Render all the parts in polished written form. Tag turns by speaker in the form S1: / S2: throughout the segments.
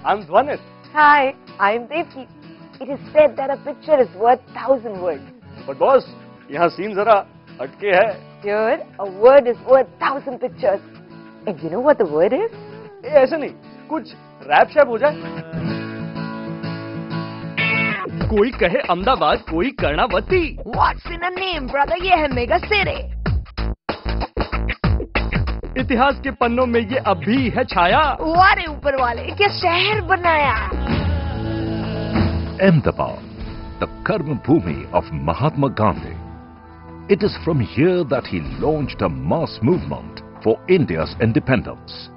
S1: I'm Dhwanit.
S2: Hi, I'm Devki. It is said that a picture is worth 1,000 words.
S1: But boss, यहाँ scene जरा हटके है.
S2: Here, a word is worth 1,000 pictures. And you know what the word is?
S1: ऐसे नहीं, कुछ rap shape हो जाए. कोई कहे अहमदाबाद, कोई Karnavati.
S2: What's in a name, brother? ये है मेगा सिटी.
S1: इतिहास के पन्नों में ये अब भी है छाया.
S2: वारे ऊपर वाले, क्या शहर बनाया.
S3: Ahmedabad, the Karma Bhumi of Mahatma Gandhi. It is from here that he launched a mass movement for India's independence.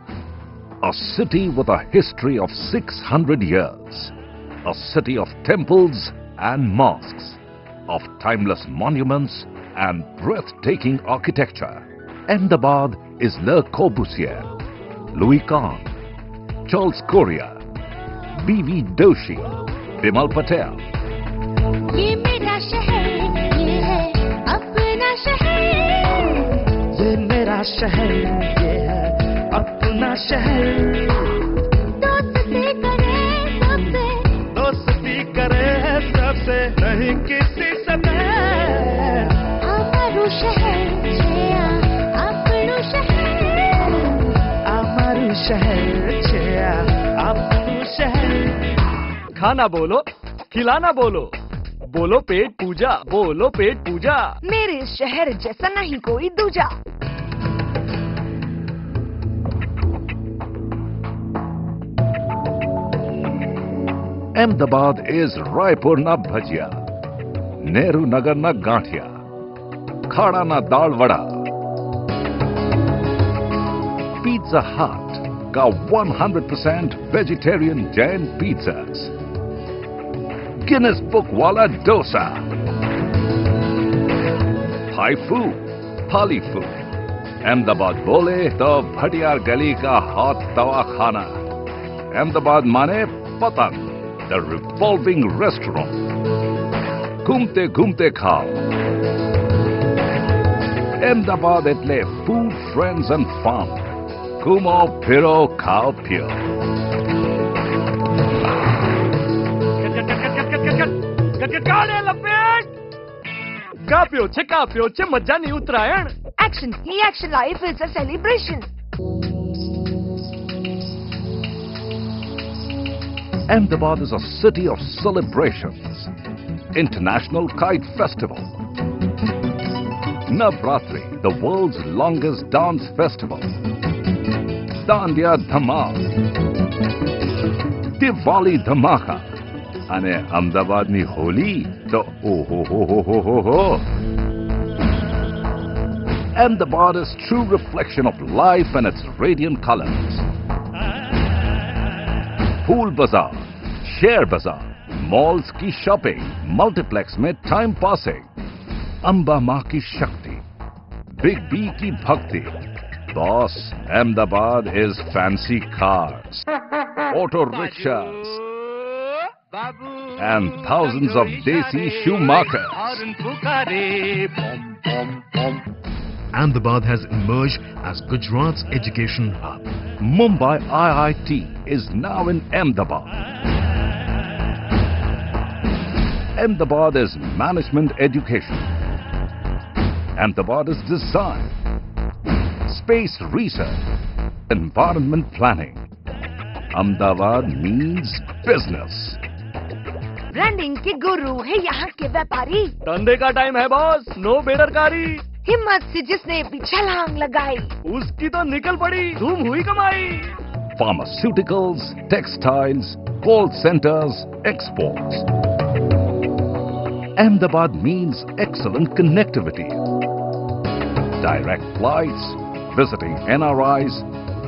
S3: A city with a history of 600 years. A city of temples and mosques, of timeless monuments and breathtaking architecture. Ahmedabad is Le Corbusier, Louis Kahn, Charles Correa, B.V. Doshi, Bimal Patel.
S4: ये मेरा शहर, ये है अपना शहर.
S5: ये मेरा शहर, ये है अपना शहर. दोस्ती करे सबसे, नहीं किसी से.
S4: हमारू शहर छे अपनू शहर.
S5: हमारू शहर छे अपनू शहर.
S1: खाना बोलो, खिलाना बोलो. बोलो पेट पूजा, बोलो पेट पूजा.
S2: मेरे शहर जैसा नहीं कोई दूजा.
S3: Ahmedabad is Raipur na bhajia, Nehru Nagar na gathia, Khada na dal vada. Pizza Hut ka 100% vegetarian Jain pizzas. Guinness Book wala dosa. Thai food, Pali food. Ahmedabad bole to Bhatiyar Gali ka hot tawa khana. Ahmedabad mane patang, the revolving restaurant. Ghumte ghumte khao. Ahmedabad etle food, friends and fun. Ghumo phiro khao piyo.
S1: काप्यो छे काप्यो छे मजा नहीं उत्तरायण.
S2: Action, he action life is a celebration.
S3: Ahmedabad is a city of celebrations. International Kite Festival. Navratri, the world's longest dance festival. Dandiya Dhamal. Diwali Dhamaka. અને અમદાવાદની હોલી તો ઓહો. Ahmedabad is true reflection of life and its radiant colors. Pool Bazaar, Share Bazaar, malls की shopping, multiplex में time passing, Amba माँ की शक्ति, Big B की भक्ति. Boss, Ahmedabad is fancy cars, auto rickshaws, and thousands of desi shoemakers.
S6: Ahmedabad has emerged as Gujarat's education hub.
S3: Mumbai IIT is now in Ahmedabad. Ahmedabad is management education. Ahmedabad is design, space research, environment planning. Ahmedabad means business.
S2: Branding के गुरु है यहाँ के व्यापारी.
S1: धंधे का time है boss, no बेदरकारी.
S2: हिम्मत से जिसने भी छलांग लगाई,
S1: उसकी तो निकल पड़ी, धूम हुई कमाई.
S3: Pharmaceuticals, textiles, call centers, exports. Ahmedabad means excellent connectivity. Direct flights, visiting NRIs,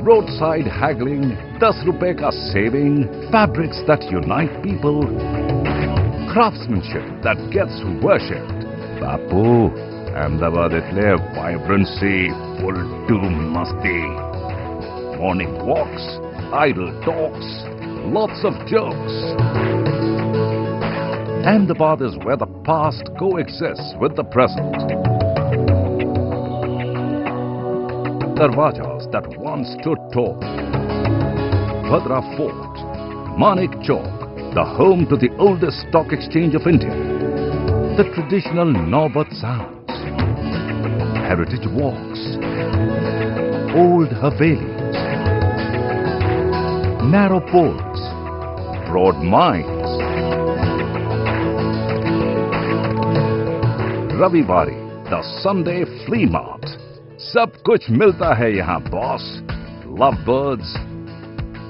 S3: roadside haggling, 10 rupees ka saving, fabrics that unite people, craftsmanship that gets worshipped. Bapu, Ahmedabad itle vibrancy, full to masti. Morning walks, idle talks, lots of jokes. Ahmedabad is where the past coexists with the present. Darwajas that once stood tall. Bhadra Fort, Manik Chowk, the home to the oldest stock exchange of India. The traditional Naubat sounds, heritage walks, old Havelis, narrow poles, broad minds. Ravivari, the Sunday flea mart. सब कुछ मिलता है यहाँ, boss. Lovebirds,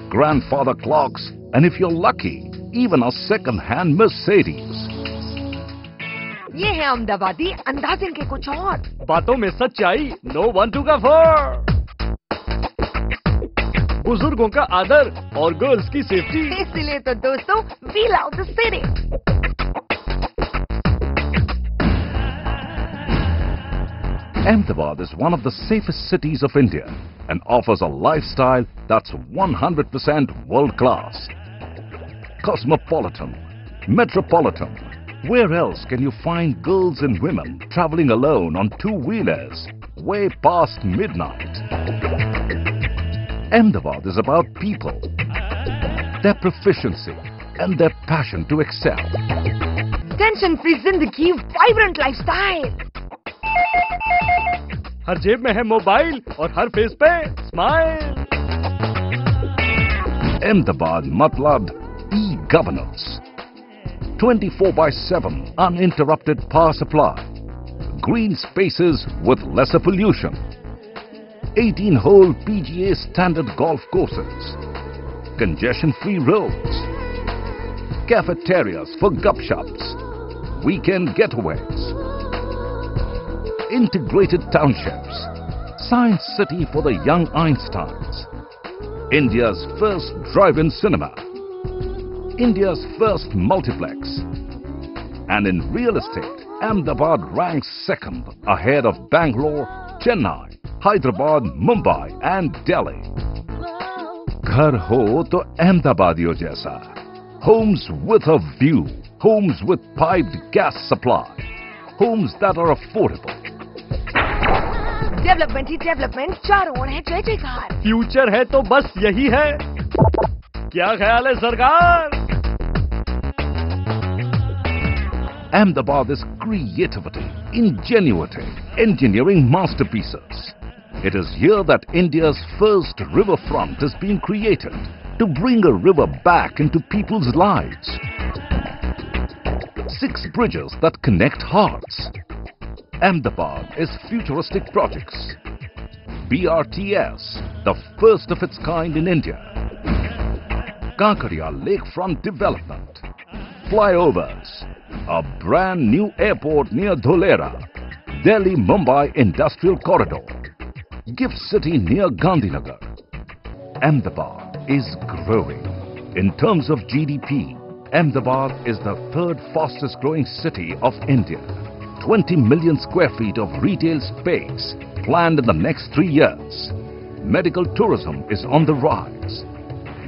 S3: grandfather clocks, and if you're lucky, even a second-hand Mercedes.
S2: ये है अहमदाबादी अंदाज इनके कुछ और।
S1: बातों में सच्चाई, no one to go for. बुजुर्गों का आदर और गर्ल्स की सेफ्टी।
S2: इसलिए तो दोस्तों, we love the city.
S3: Ahmedabad is one of the safest cities of India and offers a lifestyle that's 100% world-class. Cosmopolitan, metropolitan. Where else can you find girls and women traveling alone on two-wheelers way past midnight? Ahmedabad is about people, their proficiency and their passion to excel.
S2: Tension-free zindagi, vibrant lifestyle.
S1: हर जेब में है mobile और हर face पे smile.
S3: Ahmedabad matlab e-governance. 24/7 uninterrupted power supply. Green spaces with lesser pollution. 18-hole PGA standard golf courses. Congestion-free roads. Cafeterias for gupshops. Weekend getaways. Integrated townships, science city for the young Einsteins, India's first drive-in cinema, India's first multiplex, and in real estate, Ahmedabad ranks second ahead of Bangalore, Chennai, Hyderabad, Mumbai and Delhi. Ghar ho to Ahmedabadiyo jaisa. Homes with a view, homes with piped gas supply, homes that are affordable.
S2: Development he development, चारों ओर है जय जयकार।
S1: Future है तो बस यही है। क्या ख्याल है सरकार?
S3: Ahmedabad is creativity, ingenuity, engineering masterpieces. It is here that India's first riverfront is being created to bring a river back into people's lives. 6 bridges that connect hearts. Ahmedabad is futuristic projects. BRTS, the first of its kind in India. Kankaria lakefront development. Flyovers. A brand new airport near Dholera. Delhi-Mumbai industrial corridor. Gift city near Gandhinagar. Ahmedabad is growing. In terms of GDP, Ahmedabad is the 3rd fastest growing city of India. 20 million square feet of retail space planned in the next 3 years. Medical tourism is on the rise.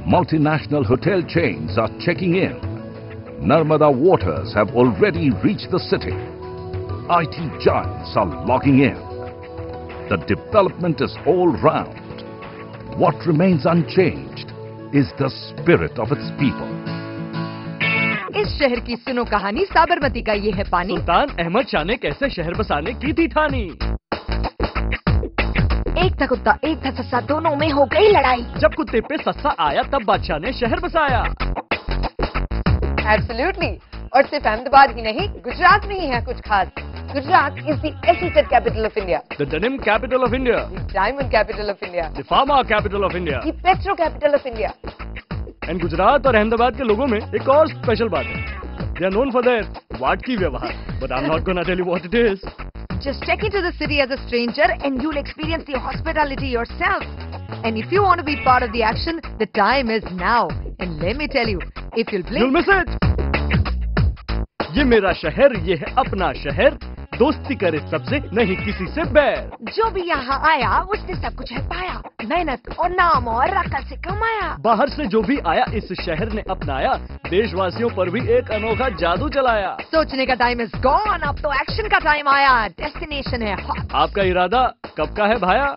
S3: Multinational hotel chains are checking in. Narmada waters have already reached the city. IT giants are logging in. The development is all round. What remains unchanged is the spirit of its people.
S2: इस शहर की सुनो कहानी, साबरमती का ये है पानी।
S1: सुल्तान अहमद शाह ने कैसे शहर बसाने की थी ठानी।
S2: एक था कुत्ता एक था सस्सा, दोनों में हो गई लड़ाई।
S1: जब कुत्ते पे सस्सा आया तब बादशाह ने शहर बसाया।
S2: Absolutely. और सिर्फ अहमदाबाद ही नहीं, गुजरात में ही है कुछ खास। Gujarat is the SEZ capital of India.
S1: The denim capital of India.
S2: The diamond capital of India.
S1: The pharma capital of India.
S2: The petro capital of India.
S1: And Gujarat और अहमदाबाद के लोगों में एक और स्पेशल बात है। They are known for their वाटकी व्यवहार, but I am not gonna tell you what it is.
S2: Just check into the city as a stranger and you'll experience the hospitality yourself. And if you want to be part of the action, the time is now. And let me tell you, if you'll blink,
S1: you'll miss it. ये मेरा शहर, ये है अपना शहर, दोस्ती करे सबसे, नहीं किसी से बैर।
S2: जो भी यहाँ आया उसने सब कुछ है पाया, मेहनत और नाम और रकत से कमाया।
S1: बाहर से जो भी आया इस शहर ने अपनाया, देशवासियों पर भी एक अनोखा जादू चलाया।
S2: सोचने का टाइम इज गॉन, अब तो एक्शन का टाइम आया। डेस्टिनेशन है हॉट।
S1: आपका इरादा कब का है भाया?